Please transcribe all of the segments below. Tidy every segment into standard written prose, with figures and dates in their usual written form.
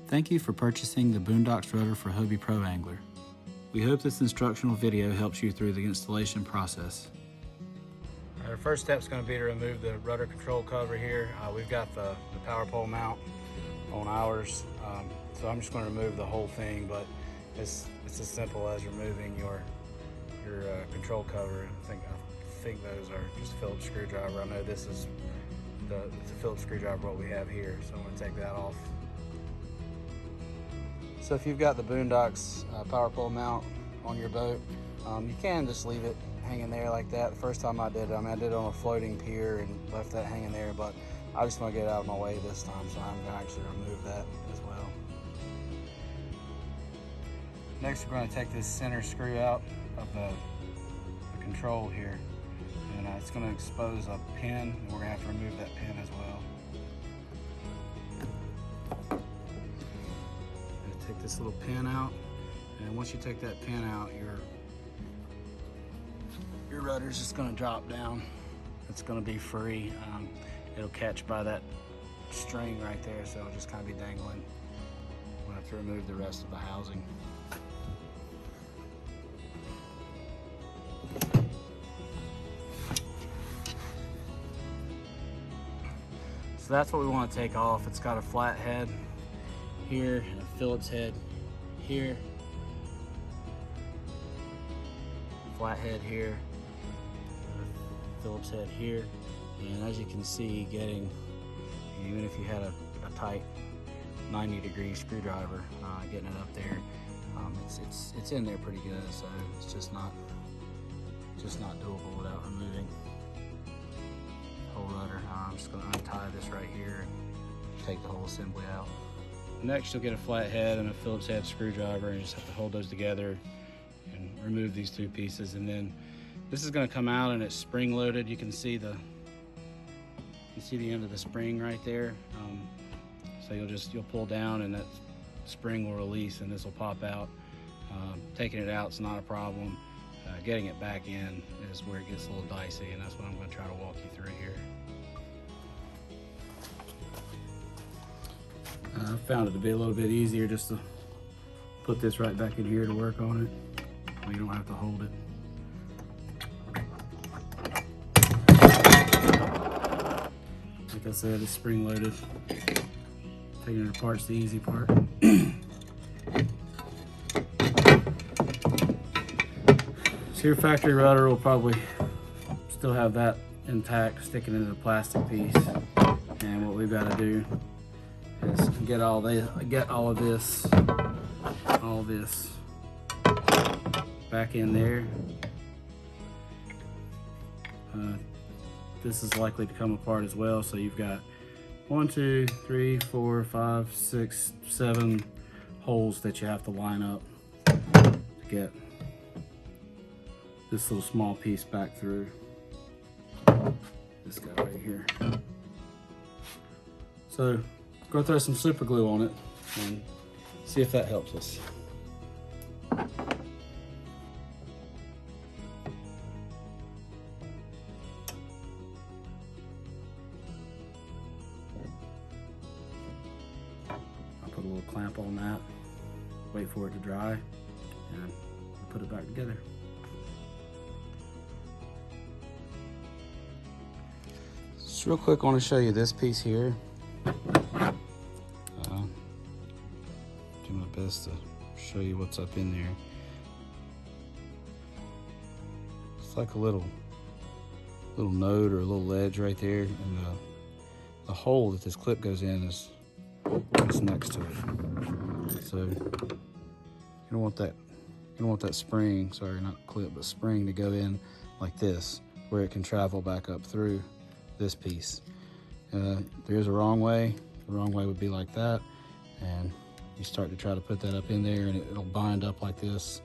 Thank you for purchasing the Boonedox Rudder for Hobie Pro Angler. We hope this instructional video helps you through the installation process. Our first step is going to be to remove the rudder control cover here. We've got the power pole mount on ours, so I'm just going to remove the whole thing, but it's as simple as removing your control cover. I think those are just a Phillips screwdriver. I know this is it's a Phillips screwdriver what we have here, so I'm going to take that off. So if you've got the Boonedox power pole mount on your boat, you can just leave it hanging there like that. The first time I did it, I did it on a floating pier and left that hanging there, but I just want to get it out of my way this time, so I'm going to actually remove that as well. Next, we're going to take this center screw out of the control here, and it's going to expose a pin, and we're going to have to remove that pin as well. Take this little pin out, and once you take that pin out, your rudder is just going to drop down. It's going to be free. It'll catch by that string right there, so it'll just kind of be dangling. We'll have to remove the rest of the housing. So that's what we want to take off. It's got a flat head here and a Phillips head here, flat head here, Phillips head here, and as you can see, even if you had a tight 90-degree screwdriver, getting it up there, it's in there pretty good. So it's just not doable without removing the whole rudder. I'm just going to untie this right here and take the whole assembly out. Next, you'll get a flat head and a Phillips head screwdriver, and you just have to hold those together and remove these two pieces. And then this is going to come out, and it's spring loaded. You can see the end of the spring right there. So you'll pull down, and that spring will release, and this will pop out. Taking it out is not a problem. Getting it back in is where it gets a little dicey, and that's what I'm going to try to walk you through here. I found it to be a little bit easier just to put this right back in here to work on it. You don't have to hold it. Like I said, it's spring loaded. Taking it apart's the easy part. So your factory rudder will probably still have that intact, sticking into the plastic piece. And what we've got to do is get all of this back in there. This is likely to come apart as well, so you've got 1, 2, 3, 4, 5, 6, 7 holes that you have to line up to get this little small piece back through. This guy right here. So go throw some super glue on it and see if that helps us. I'll put a little clamp on that, wait for it to dry, and put it back together. Just real quick, I want to show you this piece here. Do my best to show you what's up in there. It's like a little node or a little ledge right there, and the hole that this clip goes in is next to it. So you don't want that spring, sorry, not clip, but spring to go in like this, where it can travel back up through this piece. There's a wrong way. The wrong way would be like that, and you start to try to put that up in there, and it'll bind up like this.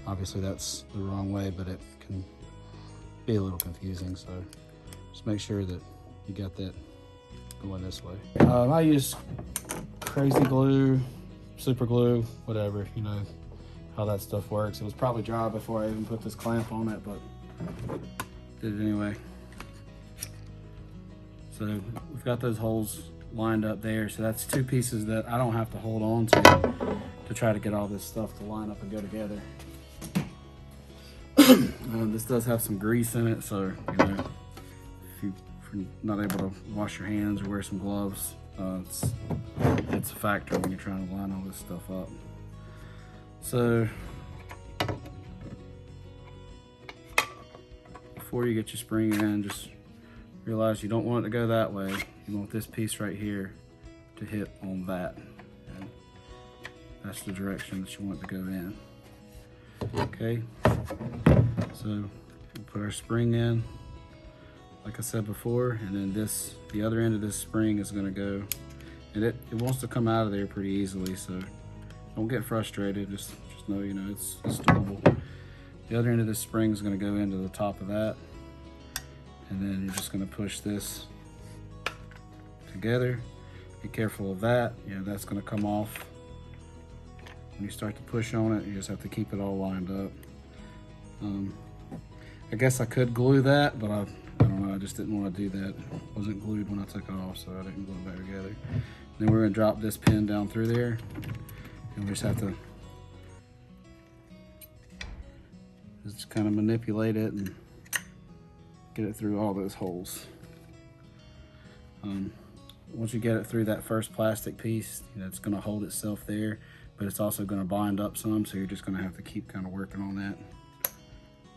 Obviously that's the wrong way, but it can be a little confusing, so just make sure that you got that going this way. I use crazy glue, super glue, whatever, you know how that stuff works. It was probably dry before I even put this clamp on it, but did it anyway. So we've got those holes lined up there. So that's two pieces that I don't have to hold on to try to get all this stuff to line up and go together. This does have some grease in it, so you know, if you're not able to wash your hands or wear some gloves, it's a factor when you're trying to line all this stuff up. So before you get your spring in, just realize you don't want it to go that way. You want this piece right here to hit on that. And that's the direction that you want it to go in. Okay, so we'll put our spring in, like I said before, and then the other end of this spring is gonna go, and it wants to come out of there pretty easily, so don't get frustrated, just know, you know, it's doable. The other end of this spring is gonna go into the top of that, and then you're just gonna push this together. Be careful of that, you know, that's gonna come off. When you start to push on it, you just have to keep it all lined up. I guess I could glue that, but I don't know, I just didn't want to do that. It wasn't glued when I took it off, so I didn't glue it back together. Then we're gonna drop this pin down through there, and we just have to just kind of manipulate it and get it through all those holes. Once you get it through that first plastic piece, you know, it's gonna hold itself there, but it's also gonna bind up some, so you're just gonna have to keep kind of working on that.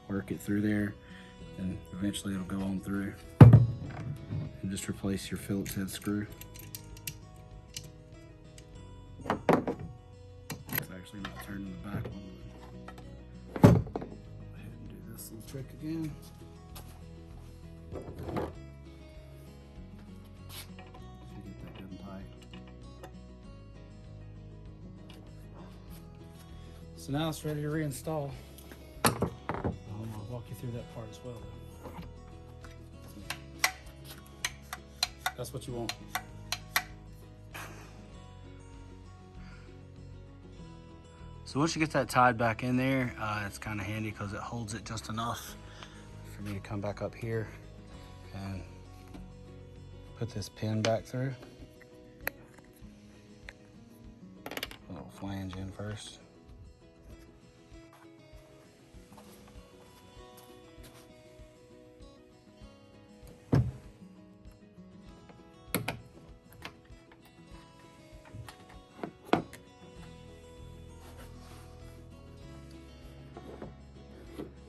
Work it through there, and eventually it'll go on through. And just replace your Phillips head screw. It's actually not turning the back one. Go ahead and do this little trick again. Get that good and tight. So now it's ready to reinstall. I'll walk you through that part as well. That's what you want. So once you get that tied back in there, it's kind of handy because it holds it just enough for me to come back up here and put this pin back through. Put a little flange in first.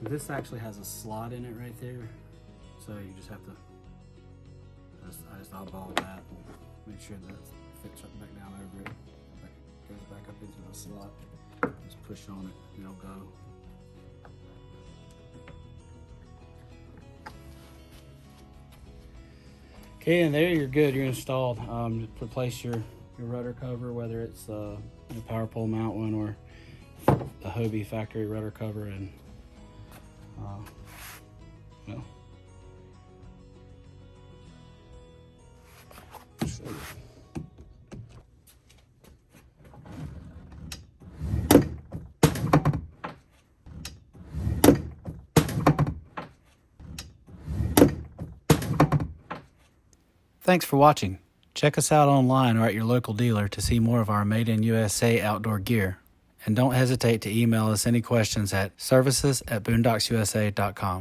This actually has a slot in it right there, so you just have to, I just eyeball that and make sure that it fits up back down over it. It goes back up into the slot. Just push on it and it'll go. Okay, and there you're good, you're installed. Just replace your rudder cover, whether it's a power pole mount one or the Hobie factory rudder cover, and well, thanks for watching. Check us out online or at your local dealer to see more of our Made in USA outdoor gear. And don't hesitate to email us any questions at services@boonedoxusa.com.